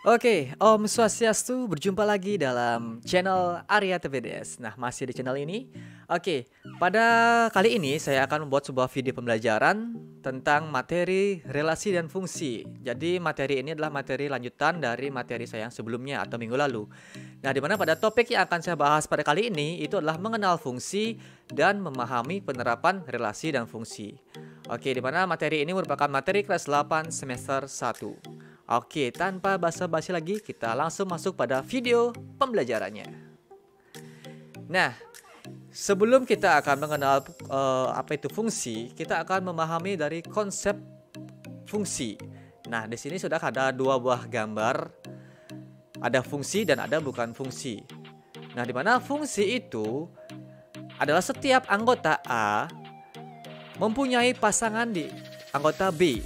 Oke, Om Swastiastu, berjumpa lagi dalam channel Arya TPDS. Nah, masih di channel ini. Oke, pada kali ini saya akan membuat sebuah video pembelajaran tentang materi relasi dan fungsi. Jadi materi ini adalah materi lanjutan dari materi saya yang sebelumnya atau minggu lalu. Nah, dimana pada topik yang akan saya bahas pada kali ini itu adalah mengenal fungsi dan memahami penerapan relasi dan fungsi. Oke, dimana materi ini merupakan materi kelas 8 semester 1. Oke, tanpa basa-basi lagi, kita langsung masuk pada video pembelajarannya. Nah, sebelum kita akan mengenal apa itu fungsi, kita akan memahami dari konsep fungsi. Nah, di sini sudah ada dua buah gambar, ada fungsi dan ada bukan fungsi. Nah, di mana fungsi itu adalah setiap anggota A mempunyai pasangan di anggota B.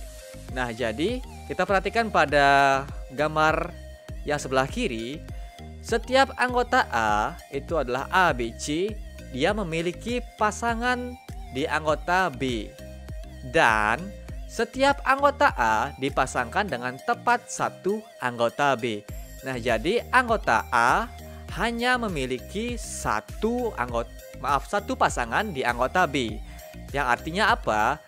Nah, jadi kita perhatikan pada gambar yang sebelah kiri, setiap anggota A itu adalah A, B, C, dia memiliki pasangan di anggota B. Dan setiap anggota A dipasangkan dengan tepat satu anggota B. Nah, jadi anggota A hanya memiliki satu pasangan di anggota B. Yang artinya apa?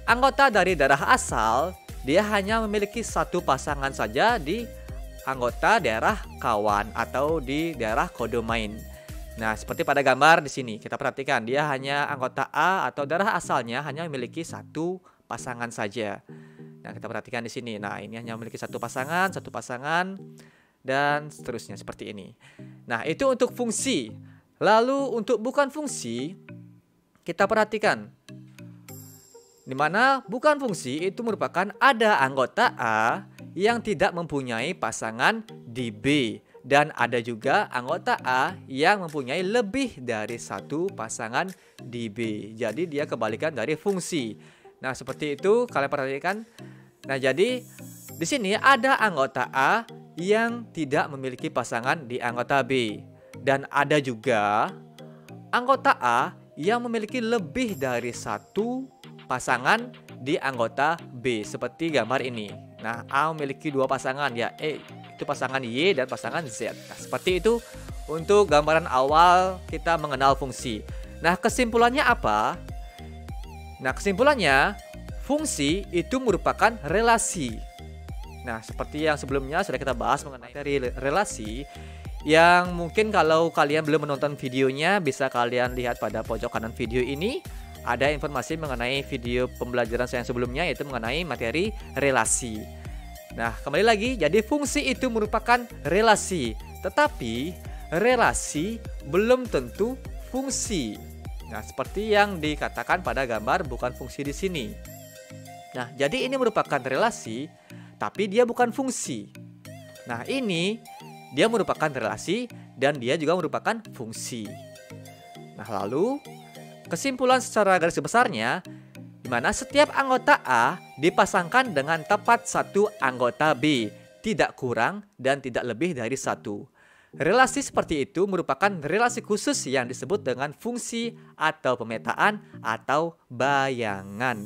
Anggota dari darah asal dia hanya memiliki satu pasangan saja di anggota daerah kawan atau di daerah kodomain. Nah, seperti pada gambar di sini, kita perhatikan dia hanya anggota A atau darah asalnya hanya memiliki satu pasangan saja. Nah, kita perhatikan di sini. Nah, ini hanya memiliki satu pasangan, dan seterusnya seperti ini. Nah, itu untuk fungsi. Lalu untuk bukan fungsi, kita perhatikan. Di mana bukan fungsi itu merupakan ada anggota A yang tidak mempunyai pasangan di B. Dan ada juga anggota A yang mempunyai lebih dari satu pasangan di B. Jadi dia kebalikan dari fungsi. Nah, seperti itu kalian perhatikan. Nah, jadi di sini ada anggota A yang tidak memiliki pasangan di anggota B. Dan ada juga anggota A yang memiliki lebih dari satu pasangan di anggota B seperti gambar ini. Nah, A memiliki dua pasangan ya, itu pasangan Y dan pasangan Z. Nah, seperti itu untuk gambaran awal kita mengenal fungsi. Nah, kesimpulannya apa? Nah, kesimpulannya fungsi itu merupakan relasi. Nah, seperti yang sebelumnya sudah kita bahas mengenai relasi, yang mungkin kalau kalian belum menonton videonya bisa kalian lihat pada pojok kanan video ini. Ada informasi mengenai video pembelajaran saya yang sebelumnya, yaitu mengenai materi relasi. Nah, kembali lagi, jadi fungsi itu merupakan relasi, tetapi relasi belum tentu fungsi. Nah, seperti yang dikatakan pada gambar bukan fungsi di sini. Nah, jadi ini merupakan relasi, tapi dia bukan fungsi. Nah, ini dia merupakan relasi dan dia juga merupakan fungsi. Nah, lalu kesimpulan secara garis besarnya, di mana setiap anggota A dipasangkan dengan tepat satu anggota B, tidak kurang dan tidak lebih dari satu. Relasi seperti itu merupakan relasi khusus yang disebut dengan fungsi atau pemetaan atau bayangan.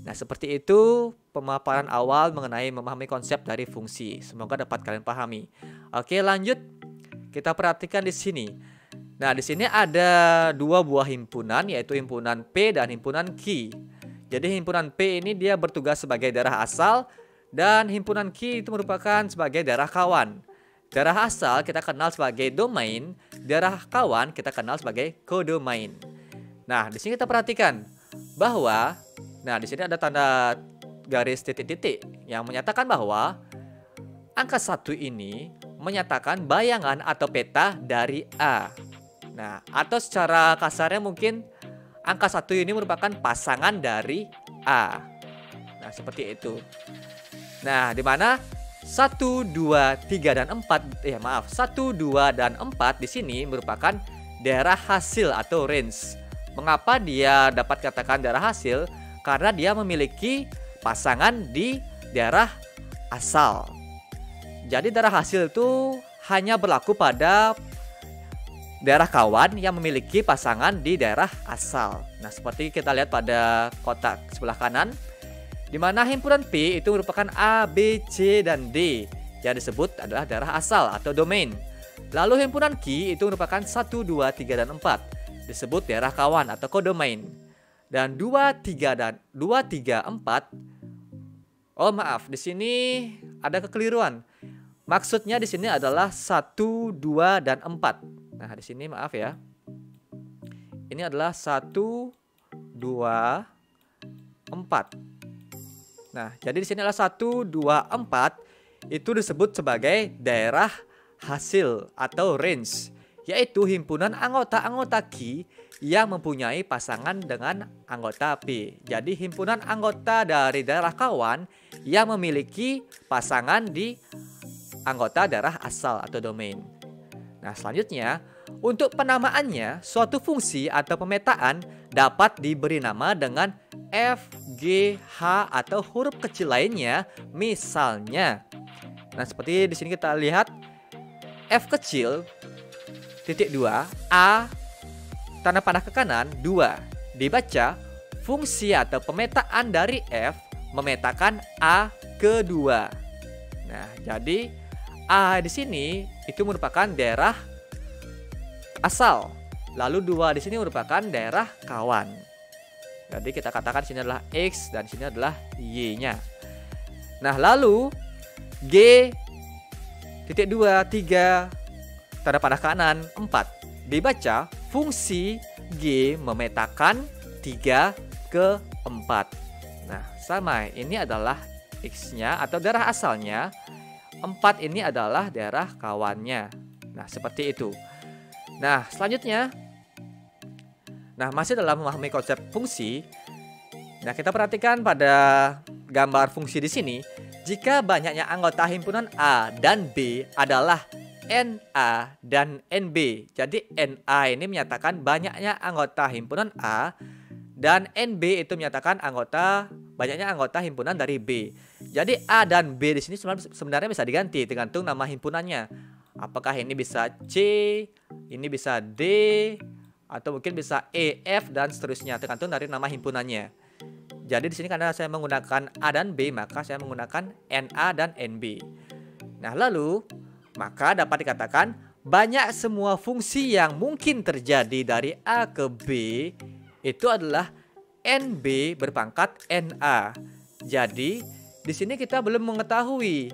Nah, seperti itu pemaparan awal mengenai memahami konsep dari fungsi. Semoga dapat kalian pahami. Oke, lanjut. Kita perhatikan di sini. Nah, di sini ada dua buah himpunan, yaitu himpunan P dan himpunan Q. Jadi himpunan P ini dia bertugas sebagai daerah asal dan himpunan Q itu merupakan sebagai daerah kawan. Daerah asal kita kenal sebagai domain, daerah kawan kita kenal sebagai kodomain. Nah, di sini kita perhatikan bahwa di sini ada tanda garis titik-titik yang menyatakan bahwa angka 1 ini menyatakan bayangan atau peta dari A. Nah, atau secara kasarnya mungkin angka 1 ini merupakan pasangan dari A. Nah, seperti itu. Nah, di mana 1, 2, 3 dan 4, 1, 2 dan 4 di sini merupakan daerah hasil atau range. Mengapa dia dapat katakan daerah hasil? Karena dia memiliki pasangan di daerah asal. Jadi daerah hasil itu hanya berlaku pada daerah kawan yang memiliki pasangan di daerah asal. Nah, seperti kita lihat pada kotak sebelah kanan, di mana himpunan P itu merupakan A, B, C, dan D. yang disebut adalah daerah asal atau domain. Lalu himpunan key itu merupakan 1, 2, 3, dan 4, disebut daerah kawan atau kodomain. Dan 2, 3, dan 2, 3, 4. Oh maaf, di sini ada kekeliruan. Maksudnya di sini adalah 1, 2, dan 4. Nah, di sini maaf ya. Ini adalah 1, 2, 4. Nah, jadi di sini adalah 1, 2, 4 itu disebut sebagai daerah hasil atau range, yaitu himpunan anggota-anggota key yang mempunyai pasangan dengan anggota P. Jadi himpunan anggota dari daerah kawan yang memiliki pasangan di anggota daerah asal atau domain. Nah, selanjutnya untuk penamaannya, suatu fungsi atau pemetaan dapat diberi nama dengan F, G, H atau huruf kecil lainnya. Misalnya, nah seperti di sini kita lihat F kecil titik 2 A tanda panah ke kanan 2. Dibaca fungsi atau pemetaan dari F memetakan A kedua. Nah, jadi A di sini itu merupakan daerah asal. Lalu 2 di sini merupakan daerah kawan. Jadi kita katakan sini adalah X dan sini adalah Y-nya. Nah, lalu G titik 2, 3 tanda panah kanan 4. Dibaca fungsi G memetakan 3 ke 4. Nah, sama, ini adalah X-nya atau daerah asalnya. 4 ini adalah daerah kawannya. Nah, seperti itu. Nah, selanjutnya, nah masih dalam memahami konsep fungsi. Nah, kita perhatikan pada gambar fungsi di sini. Jika banyaknya anggota himpunan A dan B adalah NA dan NB. Jadi NA ini menyatakan banyaknya anggota himpunan A dan NB itu menyatakan banyaknya anggota himpunan dari B. Jadi A dan B di sini sebenarnya bisa diganti tergantung nama himpunannya. Apakah ini bisa C, ini bisa D, atau mungkin bisa E, F dan seterusnya tergantung dari nama himpunannya. Jadi di sini karena saya menggunakan A dan B, maka saya menggunakan NA dan NB. Nah, lalu maka dapat dikatakan banyak semua fungsi yang mungkin terjadi dari A ke B itu adalah NB berpangkat NA. Jadi di sini kita belum mengetahui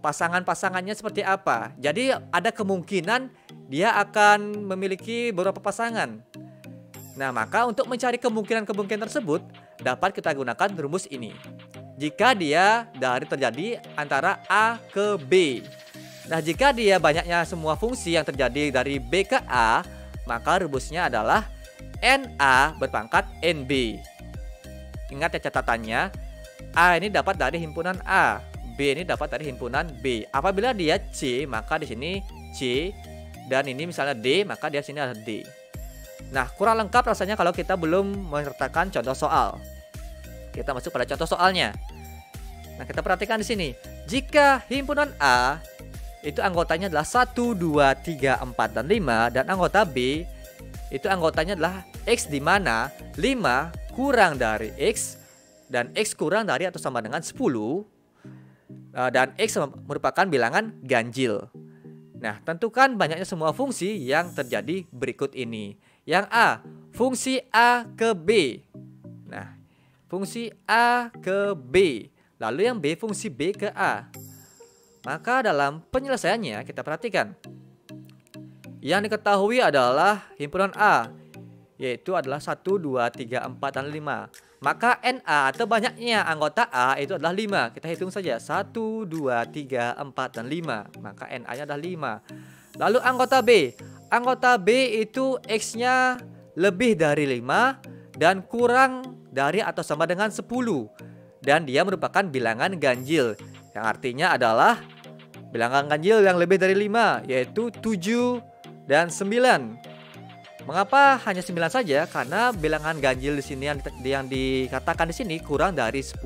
pasangan-pasangannya seperti apa. Jadi ada kemungkinan dia akan memiliki beberapa pasangan. Nah, maka untuk mencari kemungkinan-kemungkinan tersebut dapat kita gunakan rumus ini. Jika dia terjadi antara A ke B. Nah, jika dia banyaknya semua fungsi yang terjadi dari B ke A, maka rumusnya adalah NA berpangkat NB. Ingat ya catatannya, A ini dapat dari himpunan A, B ini dapat dari himpunan B. Apabila dia C, maka di sini C, dan ini misalnya D, maka di sini ada D. Nah, kurang lengkap rasanya kalau kita belum menyertakan contoh soal. Kita masuk pada contoh soalnya. Nah, kita perhatikan di sini. Jika himpunan A itu anggotanya adalah 1, 2, 3, 4, dan 5, dan anggota B itu anggotanya adalah X, di mana 5 kurang dari X dan X kurang dari atau sama dengan 10, dan X merupakan bilangan ganjil. Nah, tentukan banyaknya semua fungsi yang terjadi berikut ini. Yang A, fungsi A ke B. Nah, fungsi A ke B. Lalu yang B, fungsi B ke A. Maka dalam penyelesaiannya kita perhatikan. Yang diketahui adalah himpunan A, yaitu adalah 1, 2, 3, 4, dan 5. Maka NA atau banyaknya anggota A itu adalah 5. Kita hitung saja. 1, 2, 3, 4, dan 5. Maka NA-nya adalah 5. Lalu anggota B. Anggota B itu X-nya lebih dari 5 dan kurang dari atau sama dengan 10. Dan dia merupakan bilangan ganjil. Yang artinya adalah bilangan ganjil yang lebih dari 5, yaitu 7 dan 9. Mengapa hanya 9 saja? Karena bilangan ganjil di sini yang dikatakan di sini kurang dari 10,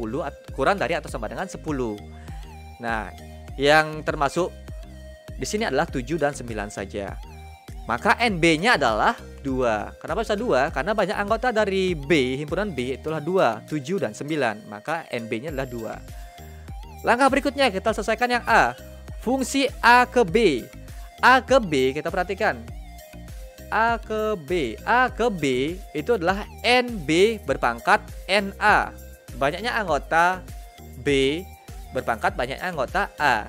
kurang dari atau sama dengan 10. Nah, yang termasuk di sini adalah 7 dan 9 saja. Maka NB-nya adalah 2. Kenapa bisa 2? Karena banyak anggota dari B, himpunan B itulah 2, 7 dan 9. Maka NB-nya adalah 2. Langkah berikutnya kita selesaikan yang A. fungsi A ke B. A ke B kita perhatikan. A ke B. A ke B itu adalah NB berpangkat NA. Banyaknya anggota B berpangkat banyaknya anggota A.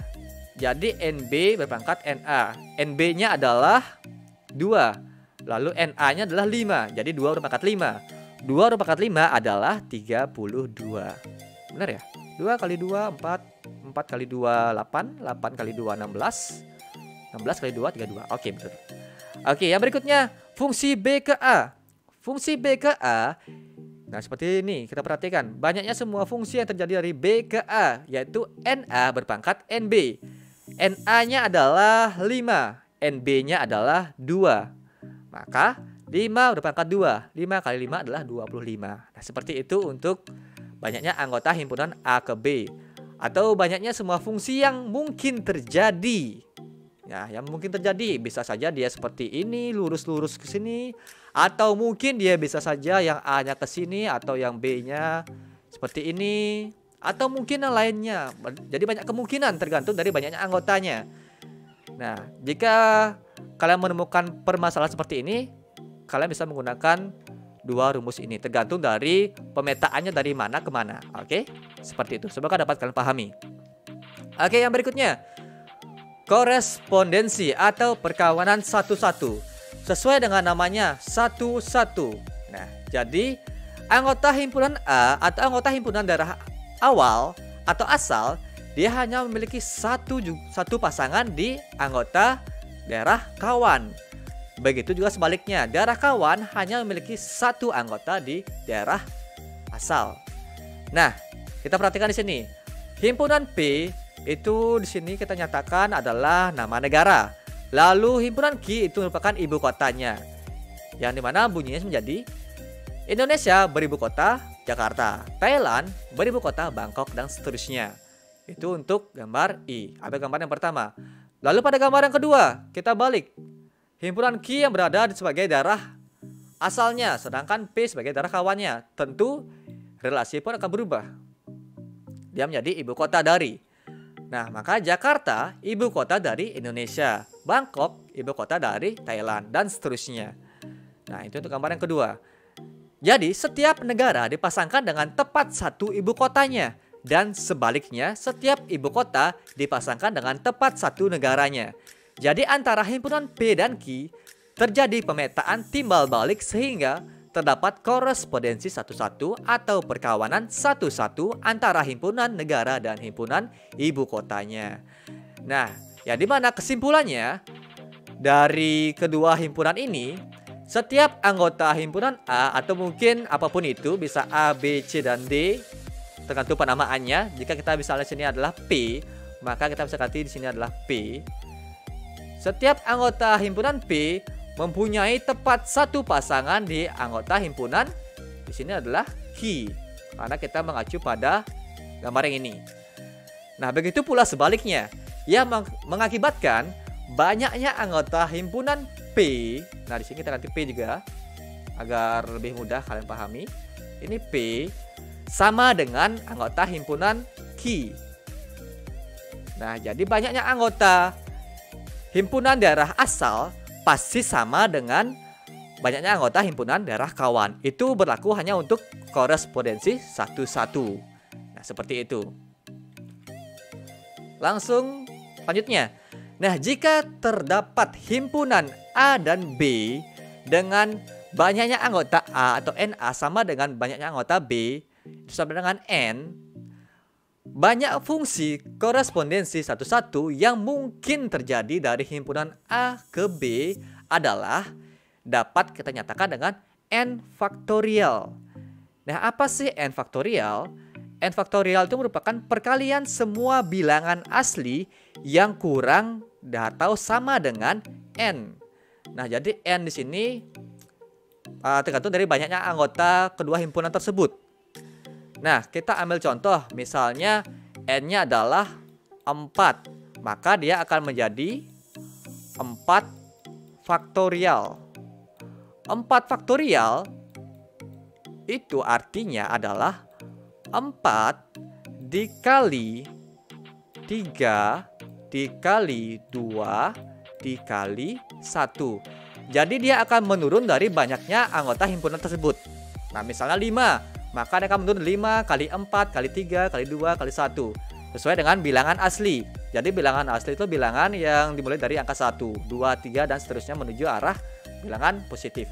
Jadi NB berpangkat NA. NB-nya adalah 2. Lalu NA-nya adalah 5. Jadi 2 berpangkat 5. 2 berpangkat 5 adalah 32. Benar ya? 2 kali 2 4. 4 kali 2 8. 8 kali 2 16. 16 kali 2 32. Oke, betul. Oke, yang berikutnya fungsi B ke A. Fungsi B ke A. Nah, seperti ini kita perhatikan. Banyaknya semua fungsi yang terjadi dari B ke A, yaitu NA berpangkat NB. NA-nya adalah 5, NB-nya adalah 2. Maka 5 berpangkat 2. 5 kali 5 adalah 25. Nah, seperti itu untuk banyaknya anggota himpunan A ke B. Atau banyaknya semua fungsi yang mungkin terjadi. Ya, yang mungkin terjadi bisa saja dia seperti ini, lurus-lurus ke sini, atau mungkin dia bisa saja yang A-nya ke sini atau yang B-nya seperti ini, atau mungkin yang lainnya. Jadi banyak kemungkinan tergantung dari banyaknya anggotanya. Nah, jika kalian menemukan permasalahan seperti ini, kalian bisa menggunakan dua rumus ini, tergantung dari pemetaannya dari mana ke mana. Oke, seperti itu. Semoga dapat kalian pahami. Oke, yang berikutnya, korespondensi atau perkawanan satu-satu. Sesuai dengan namanya, satu-satu. Nah, jadi anggota himpunan A atau anggota himpunan daerah awal atau asal, dia hanya memiliki satu pasangan di anggota daerah kawan. Begitu juga sebaliknya, daerah kawan hanya memiliki satu anggota di daerah asal. Nah, kita perhatikan di sini. Himpunan P itu di sini kita nyatakan adalah nama negara. Lalu himpunan Q itu merupakan ibu kotanya, yang dimana bunyinya menjadi Indonesia beribu kota Jakarta, Thailand beribu kota Bangkok, dan seterusnya. Itu untuk gambar I atau gambar yang pertama. Lalu pada gambar yang kedua kita balik. Himpunan Q yang berada sebagai daerah asalnya, sedangkan P sebagai daerah kawannya. Tentu relasi pun akan berubah. Dia menjadi ibu kota dari. Nah, maka Jakarta ibu kota dari Indonesia, Bangkok ibu kota dari Thailand, dan seterusnya. Nah, itu untuk gambar yang kedua. Jadi, setiap negara dipasangkan dengan tepat satu ibu kotanya, dan sebaliknya setiap ibu kota dipasangkan dengan tepat satu negaranya. Jadi, antara himpunan P dan Q terjadi pemetaan timbal balik sehingga terdapat korespondensi satu-satu atau perkawanan satu-satu antara himpunan negara dan himpunan ibu kotanya. Nah, yang dimana kesimpulannya dari kedua himpunan ini, setiap anggota himpunan A atau mungkin apapun itu, bisa A, B, C, dan D, tergantung penamaannya. Jika kita misalnya sini adalah P, maka kita bisa ganti di sini adalah P. Setiap anggota himpunan P mempunyai tepat satu pasangan di anggota himpunan di sini adalah Q, karena kita mengacu pada gambar yang ini. Nah, begitu pula sebaliknya, yang mengakibatkan banyaknya anggota himpunan P. Nah, di sini kita ganti P juga agar lebih mudah kalian pahami. Ini P sama dengan anggota himpunan Q. Nah, jadi banyaknya anggota himpunan daerah asal pasti sama dengan banyaknya anggota himpunan daerah kawan. Itu berlaku hanya untuk korespondensi satu-satu. Nah, seperti itu. Langsung selanjutnya. Nah, jika terdapat himpunan A dan B dengan banyaknya anggota A atau NA sama dengan banyaknya anggota B, itu sama dengan N, banyak fungsi korespondensi satu-satu yang mungkin terjadi dari himpunan A ke B adalah dapat kita nyatakan dengan N faktorial. Nah, apa sih N faktorial? N faktorial itu merupakan perkalian semua bilangan asli yang kurang atau sama dengan N. Nah, jadi N di sini tergantung dari banyaknya anggota kedua himpunan tersebut. Nah, kita ambil contoh, misalnya N-nya adalah 4, maka dia akan menjadi 4 faktorial. 4 faktorial itu artinya adalah 4 dikali 3 dikali 2 dikali 1. Jadi dia akan menurun dari banyaknya anggota himpunan tersebut. Nah, misalnya 5, maka dia akan menurun 5 kali 4 kali 3 kali 2 kali 1. Sesuai dengan bilangan asli. Jadi bilangan asli itu bilangan yang dimulai dari angka 1, 2, 3 dan seterusnya menuju arah bilangan positif.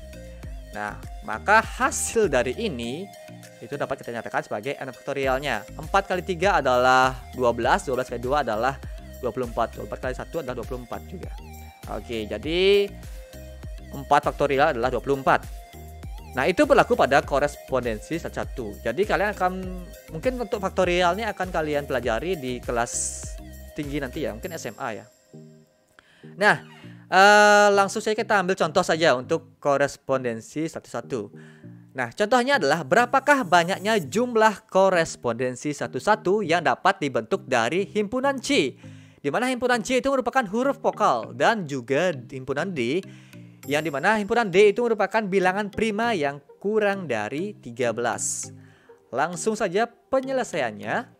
Nah, maka hasil dari ini itu dapat kita nyatakan sebagai n faktorialnya. 4 kali 3 adalah 12, 12 kali 2 adalah 24, 24 kali 1 adalah 24 juga. Oke, jadi 4 faktorial adalah 24. Nah, itu berlaku pada korespondensi 1. Jadi kalian akan, mungkin untuk faktorialnya akan kalian pelajari di kelas tinggi nanti ya, mungkin SMA ya. Nah, langsung saja kita ambil contoh saja untuk korespondensi 1. Nah, contohnya adalah berapakah banyaknya jumlah korespondensi 1 yang dapat dibentuk dari himpunan C, di mana himpunan C itu merupakan huruf vokal, dan juga himpunan D, yang dimana himpunan D itu merupakan bilangan prima yang kurang dari 13. Langsung saja penyelesaiannya.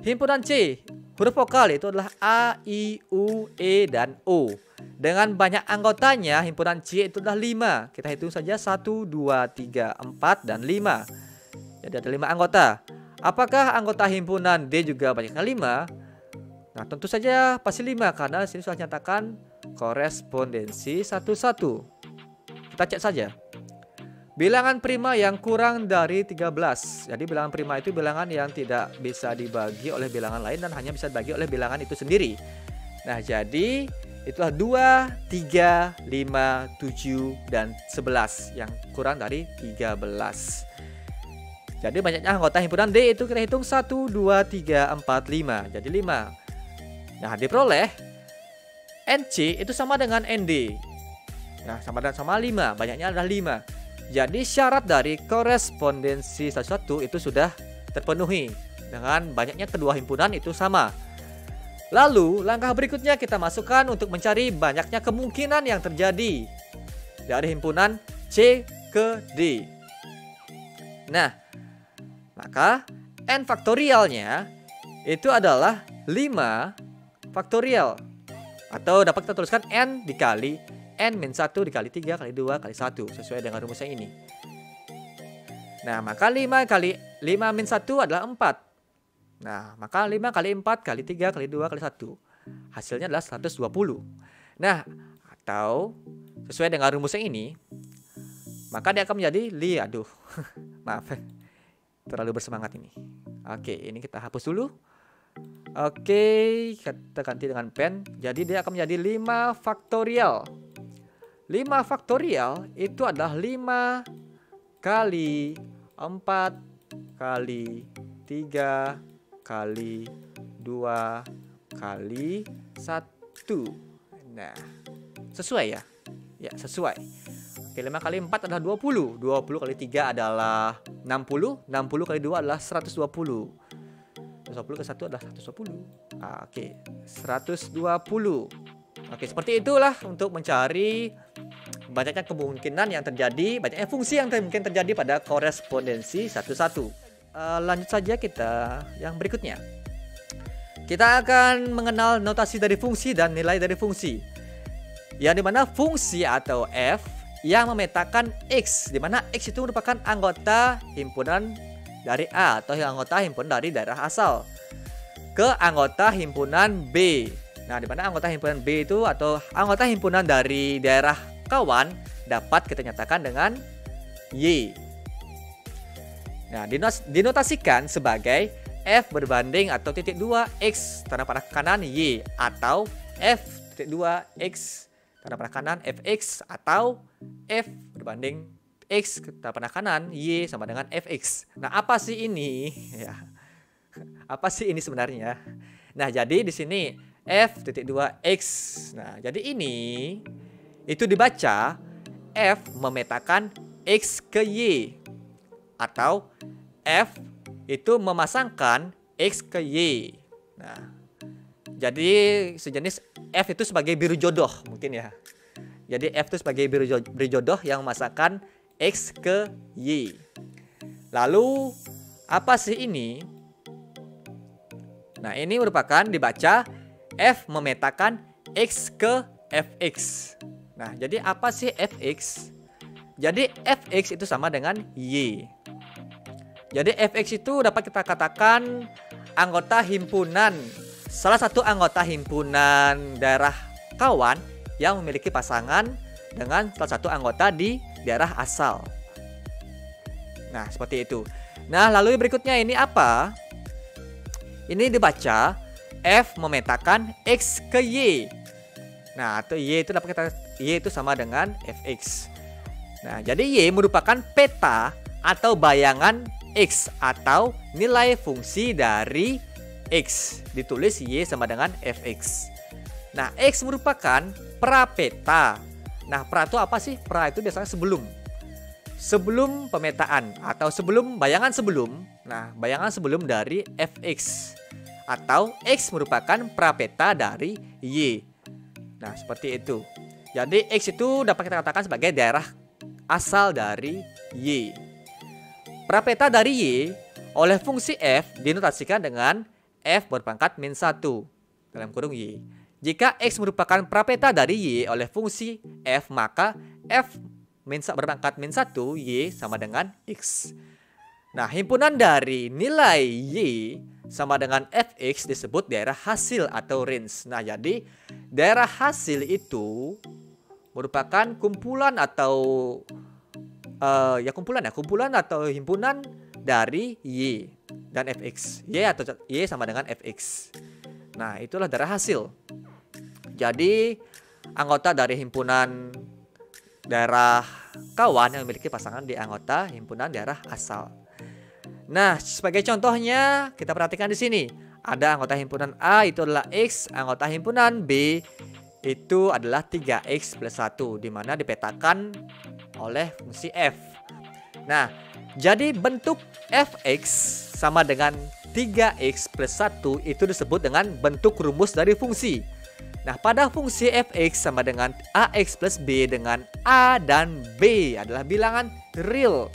Himpunan C, huruf vokal itu adalah A, I, U, E, dan O. Dengan banyak anggotanya, himpunan C itu adalah 5. Kita hitung saja 1, 2, 3, 4, dan 5. Jadi ada 5 anggota. Apakah anggota himpunan D juga banyaknya 5? Nah, tentu saja pasti 5 karena sini sudah nyatakan korespondensi 1. Kita cek saja. Bilangan prima yang kurang dari 13. Jadi bilangan prima itu bilangan yang tidak bisa dibagi oleh bilangan lain dan hanya bisa dibagi oleh bilangan itu sendiri. Nah, jadi itulah 2, 3, 5, 7, dan 11 yang kurang dari 13. Jadi banyaknya anggota himpunan D itu kita hitung 1, 2, 3, 4, 5. Jadi 5. Nah, diperoleh NC itu sama dengan ND. Nah, sama 5. Banyaknya adalah 5. Jadi syarat dari korespondensi 1 itu sudah terpenuhi. Dengan banyaknya kedua himpunan itu sama. Lalu langkah berikutnya kita masukkan untuk mencari banyaknya kemungkinan yang terjadi dari himpunan C ke D. Nah, maka n faktorialnya itu adalah 5 faktorial. Atau dapat kita tuliskan n dikali n-1 dikali 3 kali 2 kali 1 sesuai dengan rumus yang ini. Nah, maka 5 kali 5-1 adalah 4. Nah, maka 5 kali 4 kali 3 kali 2 kali 1. Hasilnya adalah 120. Nah, atau sesuai dengan rumus yang ini, maka dia akan menjadi aduh. Maaf. Terlalu bersemangat ini. Oke, ini kita hapus dulu. Oke, kita ganti dengan pen. Jadi dia akan menjadi 5 faktorial. 5 faktorial itu adalah 5 kali 4 kali 3 kali 2 kali 1. Nah, sesuai ya? Ya, sesuai. Oke, 5 kali 4 adalah 20. 20 kali 3 adalah 60. 60 kali 2 adalah 120. 120 ke 1 adalah 120. Oke, 120. Oke, seperti itulah untuk mencari banyaknya kemungkinan yang terjadi, banyaknya fungsi yang mungkin terjadi pada korespondensi 1. Lanjut saja kita yang berikutnya. Kita akan mengenal notasi dari fungsi dan nilai dari fungsi. Yang dimana fungsi atau f yang memetakan x, dimana x itu merupakan anggota himpunan dari A atau anggota himpunan dari daerah asal ke anggota himpunan B. Nah, di mana anggota himpunan B itu atau anggota himpunan dari daerah kawan dapat kita nyatakan dengan Y. Nah, dinotasikan sebagai F berbanding atau titik 2 X tanda panah kanan Y, atau F titik 2 X tanda panah kanan Fx, atau F berbanding X tanda panah kanan Y sama dengan Fx. Nah, apa sih ini? Ya. Apa sih ini sebenarnya? Nah, jadi di sini F titik 2 X. Nah, jadi ini itu dibaca F memetakan X ke Y, atau F itu memasangkan X ke Y. Nah, jadi sejenis F itu sebagai biru jodoh mungkin ya. Jadi F itu sebagai biru jodoh yang memasangkan X ke Y. Lalu apa sih ini? Nah, ini merupakan dibaca F memetakan X ke Fx. Nah, jadi apa sih Fx? Jadi Fx itu sama dengan Y. Jadi Fx itu dapat kita katakan anggota himpunan, salah satu anggota himpunan daerah kawan yang memiliki pasangan dengan salah satu anggota di daerah asal. Nah, seperti itu. Nah, lalu berikutnya ini apa? Ini dibaca F memetakan X ke Y. Nah, atau Y itu dapat kita Y itu sama dengan Fx. Nah, jadi Y merupakan peta atau bayangan X atau nilai fungsi dari X. Ditulis Y sama dengan Fx. Nah, X merupakan prapeta. Nah, pra itu apa sih? Pra itu biasanya sebelum pemetaan atau sebelum bayangan sebelum. Nah, bayangan sebelum dari Fx atau X merupakan prapeta dari Y. Nah, seperti itu. Jadi X itu dapat kita katakan sebagai daerah asal dari Y. Prapeta dari Y oleh fungsi F dinotasikan dengan F berpangkat -1 dalam kurung Y. Jika X merupakan prapeta dari Y oleh fungsi F, maka F berpangkat -1 Y sama dengan X. Nah, himpunan dari nilai Y sama dengan Fx disebut daerah hasil atau range. Nah, jadi daerah hasil itu merupakan kumpulan atau kumpulan atau himpunan dari Y dan Fx. Y atau Y sama dengan Fx. Nah, itulah daerah hasil. Jadi anggota dari himpunan daerah kawan yang memiliki pasangan di anggota himpunan daerah asal. Nah, sebagai contohnya kita perhatikan di sini. Ada anggota himpunan A itu adalah X, anggota himpunan B itu adalah 3X plus 1, di mana dipetakan oleh fungsi F. Nah, jadi bentuk Fx sama dengan 3X plus 1 itu disebut dengan bentuk rumus dari fungsi. Nah, pada fungsi Fx sama dengan AX plus B dengan A dan B adalah bilangan real.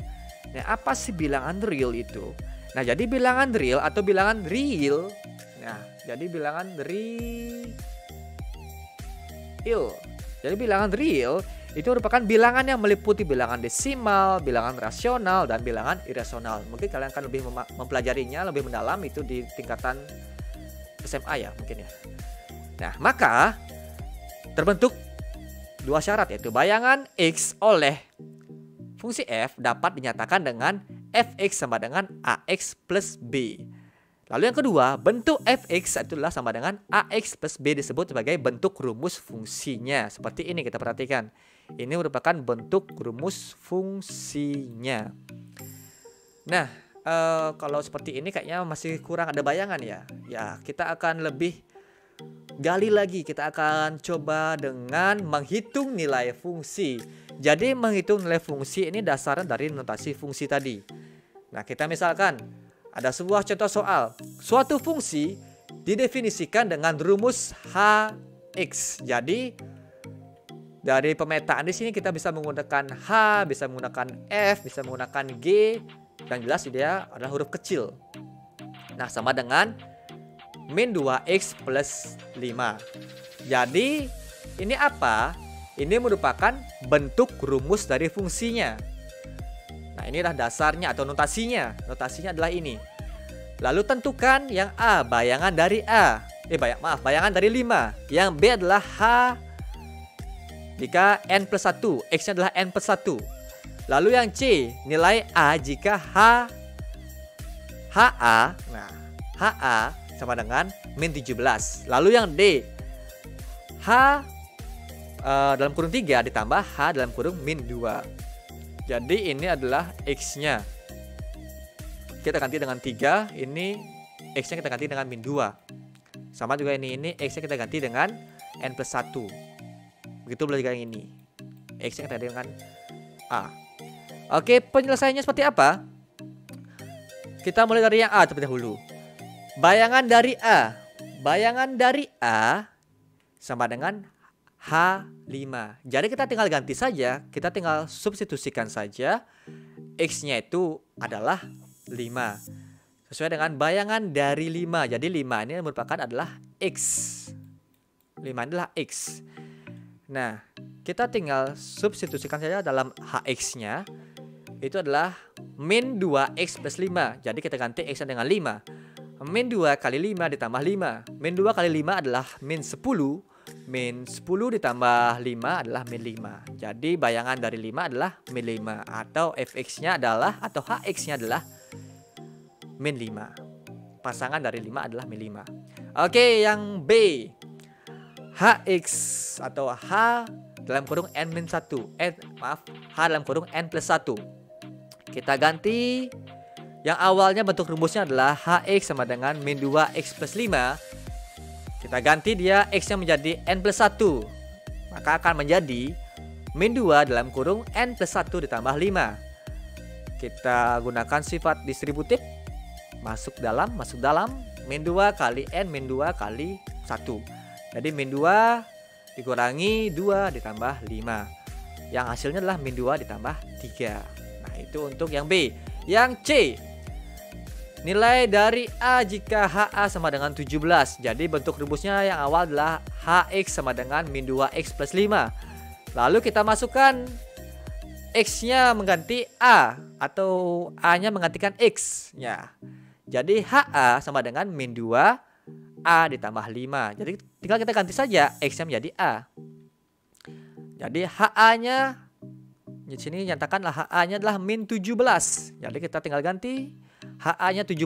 Nah, apa sih bilangan real itu? Nah, jadi bilangan real atau bilangan real. Nah, jadi bilangan real. Jadi bilangan real itu merupakan bilangan yang meliputi bilangan desimal, bilangan rasional, dan bilangan irasional. Mungkin kalian akan lebih mempelajarinya lebih mendalam itu di tingkatan SMA ya mungkin ya. Nah, maka terbentuk dua syarat, yaitu bayangan X oleh fungsi F dapat dinyatakan dengan Fx sama dengan AX plus B. Lalu yang kedua, bentuk Fx itulah sama dengan AX plus B disebut sebagai bentuk rumus fungsinya. Seperti ini kita perhatikan. Ini merupakan bentuk rumus fungsinya. Nah, kalau seperti ini kayaknya masih kurang ada bayangan ya. Ya, kita akan lebih gali lagi. Kita akan coba dengan menghitung nilai fungsi. Jadi menghitung nilai fungsi ini dasarnya dari notasi fungsi tadi. Nah, kita misalkan ada sebuah contoh soal. Suatu fungsi didefinisikan dengan rumus Hx. Jadi dari pemetaan di sini kita bisa menggunakan H, bisa menggunakan F, bisa menggunakan G, dan jelas dia adalah huruf kecil. Nah, sama dengan min 2x plus 5. Jadi ini apa? Ini merupakan bentuk rumus dari fungsinya. Nah, inilah dasarnya atau notasinya. Notasinya adalah ini. Lalu tentukan yang A, bayangan dari A. Bayangan dari 5. Yang B adalah H jika n plus 1. X-nya adalah n plus 1. Lalu yang C, nilai A jika HA. Nah, HA sama dengan min 17. Lalu yang D, H dalam kurung 3 ditambah H dalam kurung min 2. Jadi ini adalah X-nya. Kita ganti dengan 3. Ini X-nya kita ganti dengan min 2. Sama juga ini X-nya kita ganti dengan n plus 1. Begitu belajar yang ini. X-nya kita ganti dengan A. Oke, penyelesaiannya seperti apa? Kita mulai dari yang A terlebih dahulu. Bayangan dari A. Bayangan dari A sama dengan H5. Jadi kita tinggal ganti saja. Kita tinggal substitusikan saja. X-nya itu adalah 5. Sesuai dengan bayangan dari 5. Jadi 5 ini merupakan adalah X. 5 adalah X. Nah, kita tinggal substitusikan saja dalam HX-nya. Itu adalah min 2X plus 5. Jadi kita ganti X-nya dengan 5. Min 2 kali 5 ditambah 5. Min 2 kali 5 adalah min 10. Min 10 ditambah 5 adalah min 5. Jadi bayangan dari 5 adalah min 5. Atau Fx-nya adalah, atau Hx-nya adalah min 5. Pasangan dari 5 adalah min 5. Oke, yang B. Hx atau H dalam kurung N-1. H dalam kurung N plus 1. Kita ganti. Yang awalnya bentuk rumusnya adalah Hx sama dengan min 2X plus 5. Kita ganti dia X-nya menjadi N plus 1. Maka akan menjadi min 2 dalam kurung N plus 1 ditambah 5. Kita gunakan sifat distributif. Masuk dalam. Min 2 kali N min 2 kali 1. Jadi min 2 dikurangi 2 ditambah 5. Yang hasilnya adalah min 2 ditambah 3. Nah, itu untuk yang B. Yang C. Nilai dari A jika HA sama dengan 17. Jadi bentuk rumusnya yang awal adalah HX sama dengan min 2X plus 5. Lalu kita masukkan X-nya mengganti A atau A-nya menggantikan X. Ya. Jadi HA sama dengan min 2 A ditambah 5. Jadi tinggal kita ganti saja X-nya menjadi A. Jadi HA-nya di sini nyatakanlah HA-nya adalah min 17. Jadi kita tinggal ganti HA-nya 17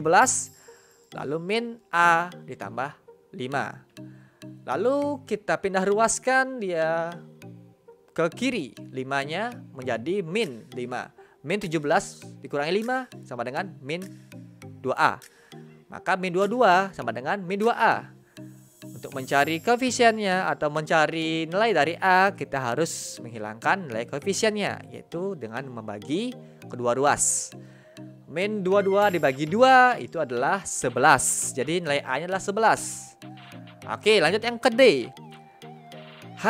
lalu min A ditambah 5. Lalu kita pindah ruaskan dia ke kiri. 5-nya menjadi min 5. Min 17 dikurangi 5 sama dengan min 2A. Maka min 22 sama dengan min 2A. Untuk mencari koefisiennya atau mencari nilai dari A, kita harus menghilangkan nilai koefisiennya, yaitu dengan membagi kedua ruas. Min 22 dibagi 2 itu adalah 11. Jadi nilai A-nya adalah 11. Oke, lanjut yang ke D. H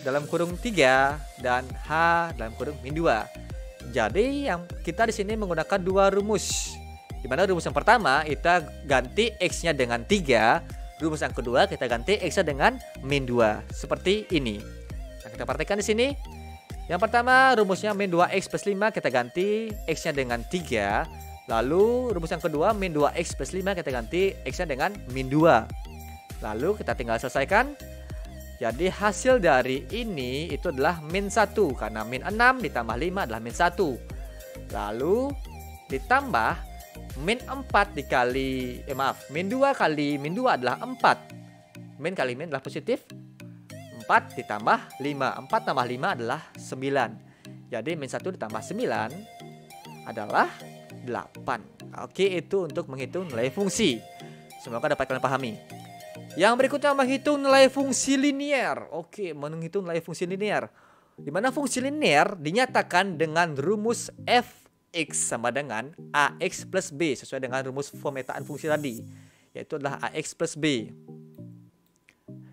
dalam kurung 3 dan H dalam kurung min 2. Jadi yang kita di sini menggunakan dua rumus. Di mana rumus yang pertama kita ganti X-nya dengan 3, rumus yang kedua kita ganti X-nya dengan min 2. Seperti ini. Nah, kita praktekkan di sini. Yang pertama rumusnya min 2X plus 5 kita ganti X-nya dengan 3. Lalu rumus yang kedua min 2X plus 5 kita ganti X-nya dengan min 2. Lalu kita tinggal selesaikan. Jadi hasil dari ini itu adalah min 1. Karena min 6 ditambah 5 adalah min 1. Lalu ditambah min 4 dikali min 2 kali min 2 adalah 4. Min kali min adalah positif. 4 ditambah 5. 4 tambah 5 adalah 9. Jadi min 1 ditambah 9 adalah 8. Oke, itu untuk menghitung nilai fungsi. Semoga dapat kalian pahami. Yang berikutnya menghitung nilai fungsi linear. Oke, menghitung nilai fungsi linear. Di mana fungsi linear dinyatakan dengan rumus Fx sama dengan Ax plus B sesuai dengan rumus pemetaan fungsi tadi, yaitu adalah Ax plus B.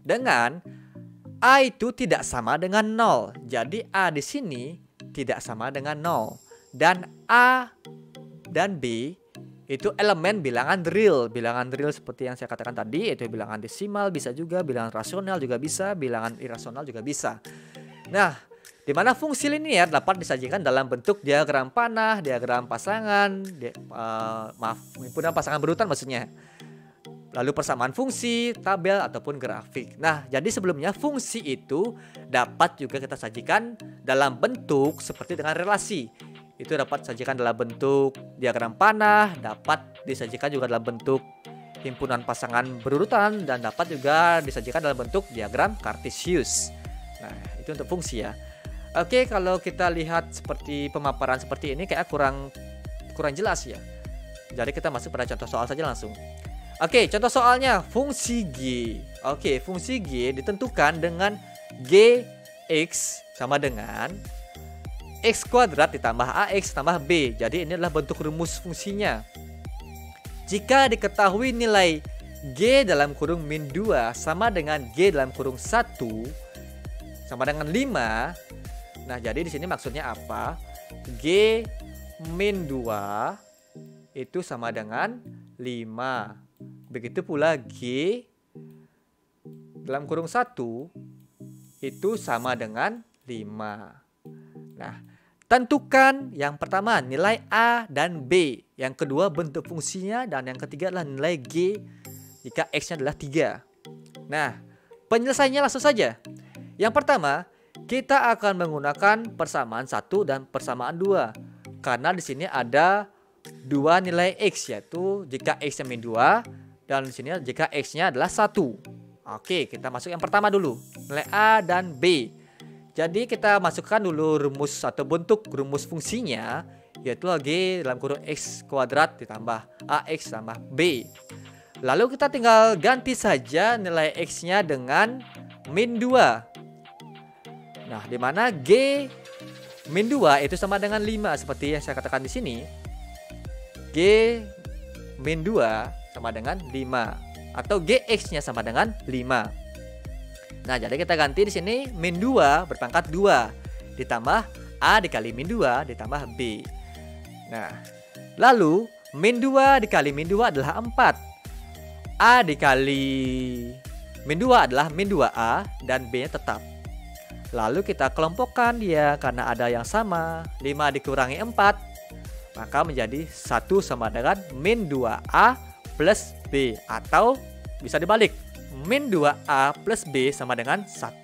Dengan A itu tidak sama dengan 0. Jadi A di sini tidak sama dengan 0. Dan A dan B itu elemen bilangan real. Bilangan real seperti yang saya katakan tadi, yaitu bilangan desimal bisa juga, bilangan rasional juga bisa, bilangan irasional juga bisa. Nah, di mana fungsi linear dapat disajikan dalam bentuk diagram panah, diagram pasangan, himpunan pasangan berurutan maksudnya. Lalu persamaan fungsi, tabel ataupun grafik. Nah, jadi sebelumnya fungsi itu dapat juga kita sajikan dalam bentuk seperti dengan relasi. Itu dapat disajikan dalam bentuk diagram panah, dapat disajikan juga dalam bentuk himpunan pasangan berurutan, dan dapat juga disajikan dalam bentuk diagram Cartesius. Nah, itu untuk fungsi ya. Oke, kalau kita lihat seperti pemaparan seperti ini kayak kurang jelas ya. Jadi kita masuk pada contoh soal saja langsung. Oke, contoh soalnya fungsi G. Oke, fungsi G ditentukan dengan Gx sama dengan X kuadrat ditambah AX tambah B. Jadi ini adalah bentuk rumus fungsinya. Jika diketahui nilai G dalam kurung min 2 sama dengan G dalam kurung 1 sama dengan 5. Nah, jadi di sini maksudnya apa? G min 2 itu sama dengan 5. Begitu pula G dalam kurung 1 itu sama dengan 5. Nah, tentukan yang pertama nilai A dan B, yang kedua bentuk fungsinya, dan yang ketiga adalah nilai G jika X-nya adalah 3. Nah, penyelesaiannya langsung saja. Yang pertama, kita akan menggunakan persamaan 1 dan persamaan 2. Karena di sini ada dua nilai X, yaitu jika X-nya min 2 dan di sini jika X-nya adalah 1. Oke, kita masuk yang pertama dulu, nilai A dan B. Jadi kita masukkan dulu rumus atau bentuk rumus fungsinya, yaitu G dalam kurung X kuadrat ditambah AX tambah B. Lalu kita tinggal ganti saja nilai X-nya dengan min 2. Nah, di mana G min 2 itu sama dengan 5 seperti yang saya katakan di sini. G min 2 sama dengan 5 atau GX-nya sama dengan 5. Nah, jadi kita ganti di sini min 2 berpangkat 2 ditambah A dikali min 2 ditambah B. Nah, lalu min 2 dikali min 2 adalah 4. A dikali min 2 adalah min 2A dan B-nya tetap. Lalu kita kelompokkan dia karena ada yang sama. 5 dikurangi 4 maka menjadi 1 sama dengan min 2A plus B, atau bisa dibalik, min 2A plus B sama dengan 1.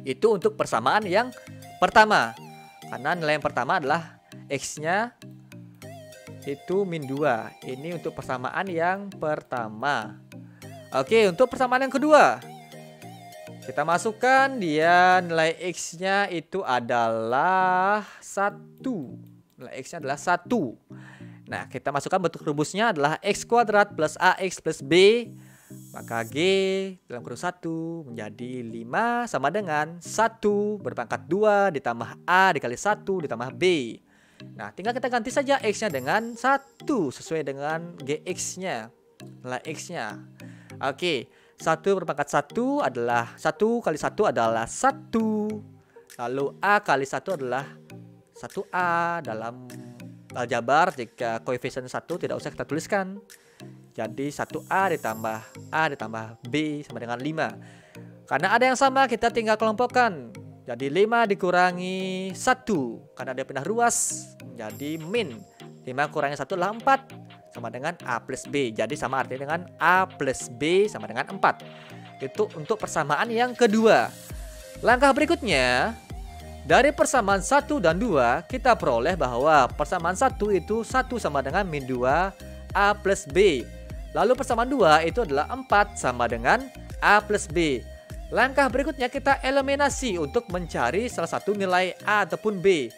Itu untuk persamaan yang pertama. Karena nilai yang pertama adalah X-nya itu min 2. Ini untuk persamaan yang pertama. Oke, untuk persamaan yang kedua, kita masukkan dia nilai X-nya itu adalah 1. Nilai X-nya adalah 1. Nah, kita masukkan bentuk rumusnya adalah X kuadrat plus AX plus B. Maka G dalam kurung 1 menjadi 5 sama dengan 1 berpangkat 2 ditambah A dikali 1 ditambah B. Nah, tinggal kita ganti saja X-nya dengan 1 sesuai dengan GX-nya, nilai X-nya. Oke, 1 berpangkat 1 adalah 1 kali 1 adalah 1. Lalu A kali 1 adalah 1A. Dalam aljabar jika koefisien 1 tidak usah kita tuliskan. Jadi 1A ditambah B sama dengan 5. Karena ada yang sama kita tinggal kelompokkan. Jadi 5 dikurangi 1 karena dia pindah ruas menjadi min. 5 kurangi 1 adalah 4 sama dengan A plus B. Jadi sama artinya dengan A plus B sama dengan 4. Itu untuk persamaan yang kedua. Langkah berikutnya, dari persamaan 1 dan 2 kita peroleh bahwa persamaan 1 itu 1 sama dengan min 2 A plus B. Lalu persamaan 2 itu adalah 4 sama dengan A plus B. Langkah berikutnya kita eliminasi untuk mencari salah satu nilai A ataupun B.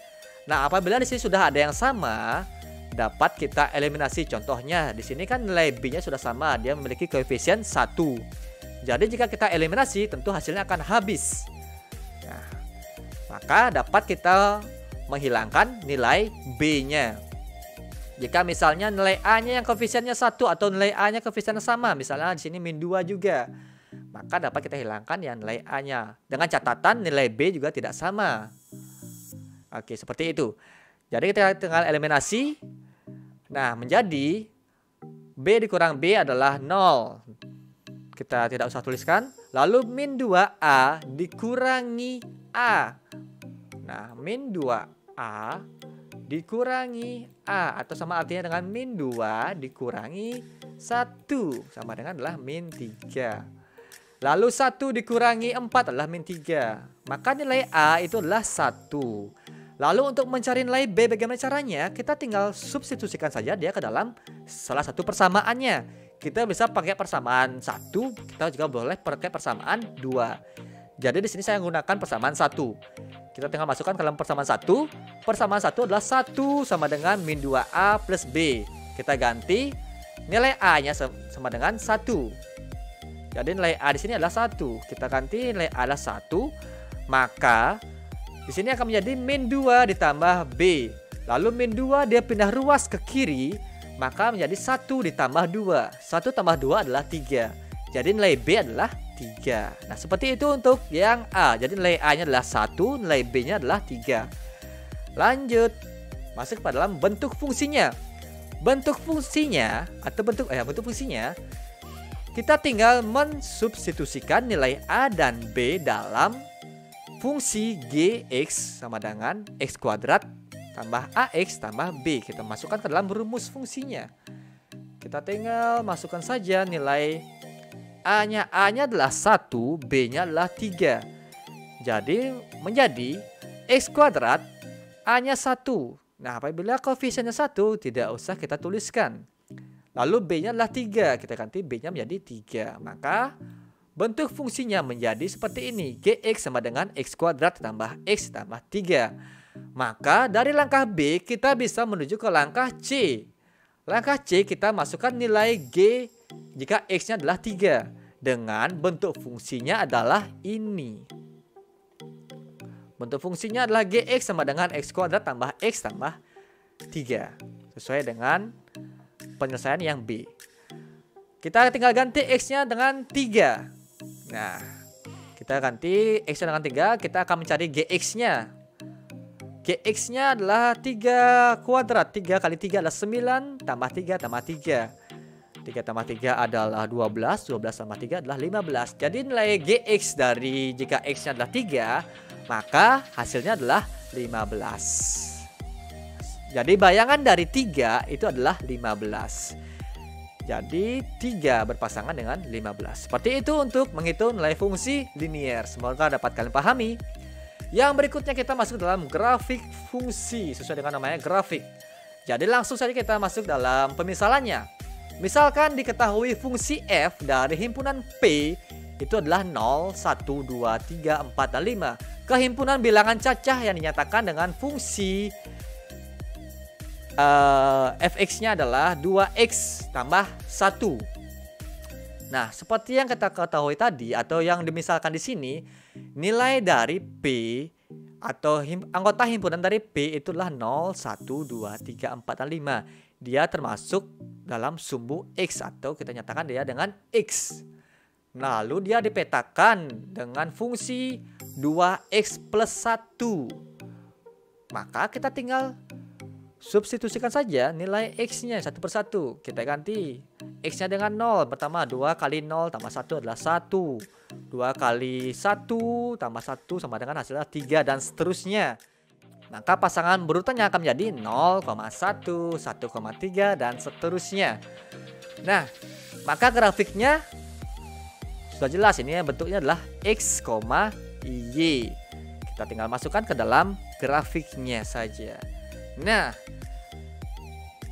Nah, apabila di sini sudah ada yang sama, dapat kita eliminasi. Contohnya di sini kan nilai B-nya sudah sama, dia memiliki koefisien 1. Jadi jika kita eliminasi tentu hasilnya akan habis. Nah, maka dapat kita menghilangkan nilai B-nya. Jika misalnya nilai A-nya yang koefisiennya 1 atau nilai A-nya koefisiennya sama, misalnya di sini min 2 juga, maka dapat kita hilangkan yang nilai A-nya. Dengan catatan nilai B juga tidak sama. Oke, seperti itu. Jadi kita tinggal eliminasi. Nah, menjadi B dikurang B adalah 0. Kita tidak usah tuliskan. Lalu min 2A dikurangi A. Nah, min 2A dikurangi A atau sama artinya dengan min 2 dikurangi 1 sama dengan adalah min 3. Lalu 1 dikurangi 4 adalah min 3. Maka nilai A itu adalah 1. Lalu untuk mencari nilai B bagaimana caranya? Kita tinggal substitusikan saja dia ke dalam salah satu persamaannya. Kita bisa pakai persamaan 1, kita juga boleh pakai persamaan 2. Jadi di sini saya menggunakan persamaan 1. Kita tinggal masukkan ke dalam persamaan 1. Persamaan 1 adalah 1 sama dengan min 2A plus B. Kita ganti nilai A-nya sama dengan 1. Jadi nilai A di sini adalah 1. Kita ganti nilai A adalah 1. Maka di sini akan menjadi min 2 ditambah B. Lalu min 2 dia pindah ruas ke kiri, maka menjadi 1 ditambah 2. 1 tambah 2 adalah 3. Jadi nilai B adalah 3. Nah, seperti itu untuk yang A. Jadi nilai A-nya adalah 1, nilai B-nya adalah 3. Lanjut, masuk pada dalam bentuk fungsinya. Bentuk fungsinya atau bentuk fungsinya kita tinggal mensubstitusikan nilai A dan B dalam fungsi Gx sama dengan X kuadrat tambah AX tambah B. Kita masukkan ke dalam rumus fungsinya. Kita tinggal masukkan saja nilai A-nya. A-nya adalah 1, B-nya adalah 3. Jadi menjadi X kuadrat A-nya 1. Nah, apabila koefisiennya 1, tidak usah kita tuliskan. Lalu B-nya adalah 3. Kita ganti B-nya menjadi 3. Maka bentuk fungsinya menjadi seperti ini. Gx sama dengan X kuadrat tambah X tambah 3. Maka dari langkah B kita bisa menuju ke langkah C. Langkah C kita masukkan nilai G jika X-nya adalah 3. Dengan bentuk fungsinya adalah ini. Bentuk fungsinya adalah Gx sama dengan X kuadrat tambah X tambah 3. Sesuai dengan penyelesaian yang B. Kita tinggal ganti X-nya dengan 3. Nah, kita ganti X-nya dengan 3. Kita akan mencari Gx-nya. Gx-nya adalah 3 kuadrat. 3 kali 3 adalah 9. Tambah 3 tambah 3. 3 tambah 3 adalah 12. 12 tambah 3 adalah 15. Jadi nilai Gx dari jika X-nya adalah 3, maka hasilnya adalah 15. Jadi bayangan dari 3 itu adalah 15. Jadi 3 berpasangan dengan 15. Seperti itu untuk menghitung nilai fungsi linier. Semoga dapat kalian pahami. Yang berikutnya kita masuk dalam grafik fungsi. Sesuai dengan namanya grafik. Jadi langsung saja kita masuk dalam pemisalannya. Misalkan diketahui fungsi f dari himpunan P itu adalah 0, 1, 2, 3, 4, dan 5. Kehimpunan bilangan cacah yang dinyatakan dengan fungsi fx-nya adalah 2x tambah 1. Nah, seperti yang kita ketahui tadi atau yang dimisalkan di sini, nilai dari P atau anggota himpunan dari P itu adalah 0, 1, 2, 3, 4, dan 5. Dia termasuk dalam sumbu X atau kita nyatakan dia dengan X. Lalu dia dipetakan dengan fungsi 2x plus 1. Maka kita tinggal substitusikan saja nilai X-nya satu persatu. Kita ganti X-nya dengan 0. Pertama 2 kali 0 tambah 1 adalah 1. 2 kali 1 tambah 1 sama dengan hasilnya 3 dan seterusnya. Maka pasangan berurutannya akan menjadi 0,1, 1,3 dan seterusnya. Nah, maka grafiknya sudah jelas, ini bentuknya adalah X, Y. Kita tinggal masukkan ke dalam grafiknya saja. Nah,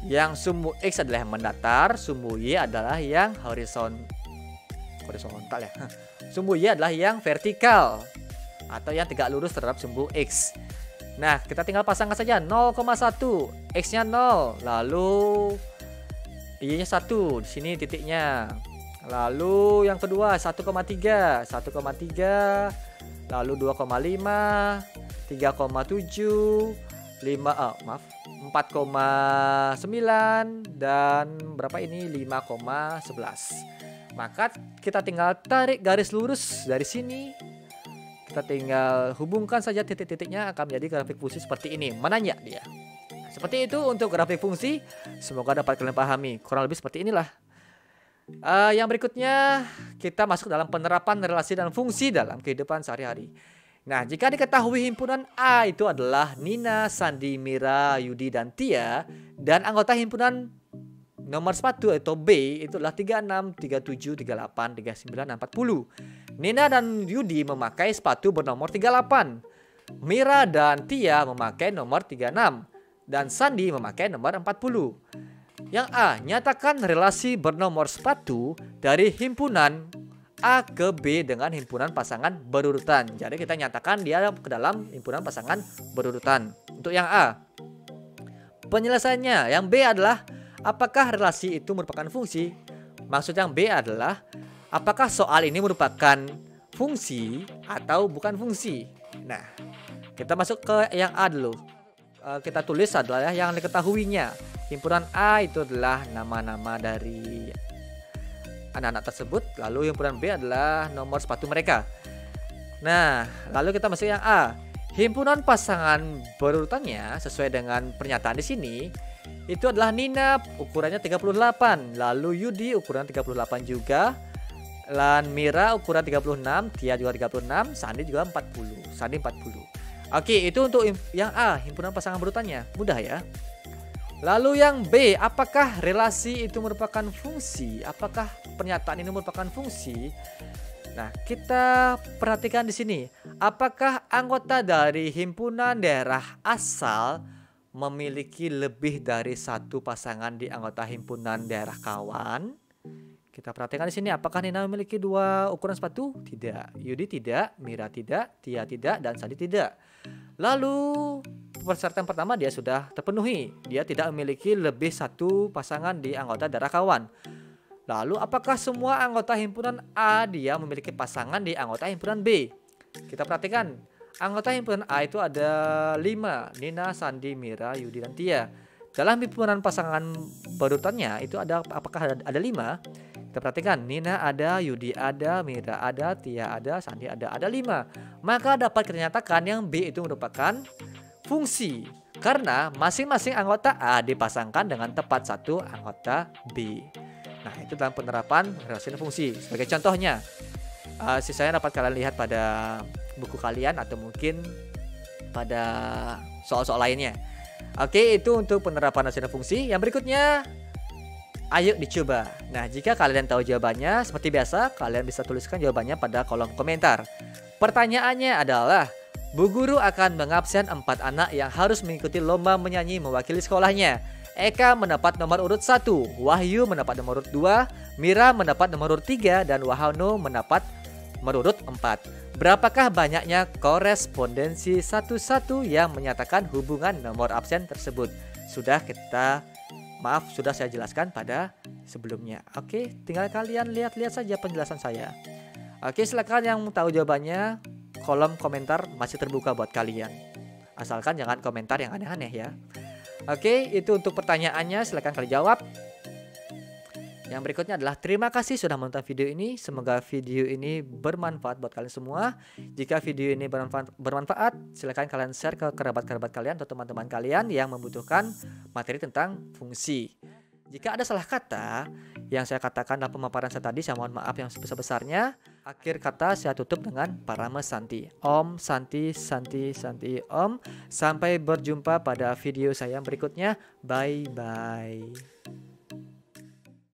yang sumbu X adalah yang mendatar, sumbu Y adalah yang horizontal ya. Sumbu Y adalah yang vertikal atau yang tegak lurus terhadap sumbu X. Nah, kita tinggal pasangkan saja 0,1, X-nya 0, lalu Y-nya 1, di sini titiknya. Lalu yang kedua 1,3, lalu 2,5, 3,7, 4,9 dan berapa ini 5,11. Maka kita tinggal tarik garis lurus dari sini. Kita tinggal hubungkan saja titik-titiknya akan menjadi grafik fungsi seperti ini. Menanjak dia. Nah, seperti itu untuk grafik fungsi. Semoga dapat kalian pahami. Kurang lebih seperti inilah. Yang berikutnya kita masuk dalam penerapan relasi dan fungsi dalam kehidupan sehari-hari. Nah, jika diketahui himpunan A itu adalah Nina, Sandi, Mira, Yudi, dan Tia, dan anggota himpunan nomor sepatu atau B itu adalah 36, 37, 38, 39, dan 40. Nina dan Yudi memakai sepatu bernomor 38. Mira dan Tia memakai nomor 36. Dan Sandi memakai nomor 40. Yang A, nyatakan relasi bernomor sepatu dari himpunan A ke B dengan himpunan pasangan berurutan. Jadi kita nyatakan dia ke dalam himpunan pasangan berurutan. Untuk yang A, penyelesaiannya. Yang B adalah apakah relasi itu merupakan fungsi. Maksud yang B adalah apakah soal ini merupakan fungsi atau bukan fungsi. Nah, kita masuk ke yang A dulu. Kita tulis adalah yang diketahuinya. Himpunan A itu adalah nama-nama dari anak-anak tersebut. Lalu himpunan B adalah nomor sepatu mereka. Nah, lalu kita masuk yang A. Himpunan pasangan berurutannya sesuai dengan pernyataan di sini itu adalah Nina ukurannya 38, lalu Yudi ukuran 38 juga, Dan Mira ukuran 36, Tia juga 36, Sandi juga 40. Sandi 40. Oke, itu untuk yang A, himpunan pasangan berurutannya. Mudah ya. Lalu yang B, apakah relasi itu merupakan fungsi? Apakah pernyataan ini merupakan fungsi? Nah, kita perhatikan di sini. Apakah anggota dari himpunan daerah asal memiliki lebih dari satu pasangan di anggota himpunan daerah kawan? Kita perhatikan di sini, apakah Nina memiliki 2 ukuran sepatu? Tidak. Yudi tidak, Mira tidak, Tia tidak, dan Sandi tidak. Lalu persyaratan pertama dia sudah terpenuhi. Dia tidak memiliki lebih satu pasangan di anggota daerah kawan. Lalu apakah semua anggota himpunan A dia memiliki pasangan di anggota himpunan B? Kita perhatikan, anggota himpunan A itu ada 5, Nina, Sandi, Mira, Yudi, dan Tia. Dalam himpunan pasangan berurutannya itu apakah ada 5? Kita perhatikan, Nina ada, Yudi ada, Mira ada, Tia ada, Sandi ada 5. Maka dapat kita nyatakan yang B itu merupakan fungsi. Karena masing-masing anggota A dipasangkan dengan tepat satu anggota B. Nah, itu dalam penerapan relasi fungsi. Sebagai contohnya, sisanya dapat kalian lihat pada buku kalian atau mungkin pada soal-soal lainnya. Oke, itu untuk penerapan relasi fungsi. Yang berikutnya, ayo dicoba. Nah, jika kalian tahu jawabannya, seperti biasa, kalian bisa tuliskan jawabannya pada kolom komentar. Pertanyaannya adalah, Bu Guru akan mengabsen 4 anak yang harus mengikuti lomba menyanyi mewakili sekolahnya. Eka mendapat nomor urut 1, Wahyu mendapat nomor urut 2, Mira mendapat nomor urut 3, dan Wahano mendapat nomor urut 4. Berapakah banyaknya korespondensi satu-satu yang menyatakan hubungan nomor absen tersebut? Sudah saya jelaskan pada sebelumnya. Oke, tinggal kalian lihat-lihat saja penjelasan saya. Oke, silakan yang tahu jawabannya, kolom komentar masih terbuka buat kalian. Asalkan jangan komentar yang aneh-aneh ya. Oke, itu untuk pertanyaannya, silakan kalian jawab. Yang berikutnya adalah terima kasih sudah menonton video ini. Semoga video ini bermanfaat buat kalian semua. Jika video ini bermanfaat, silakan kalian share ke kerabat-kerabat kalian atau teman-teman kalian yang membutuhkan materi tentang fungsi. Jika ada salah kata yang saya katakan dalam pemaparan saya tadi, saya mohon maaf yang sebesar-besarnya. Akhir kata saya tutup dengan Parama Santi. Om Santi Santi Santi Om. Sampai berjumpa pada video saya berikutnya. Bye bye.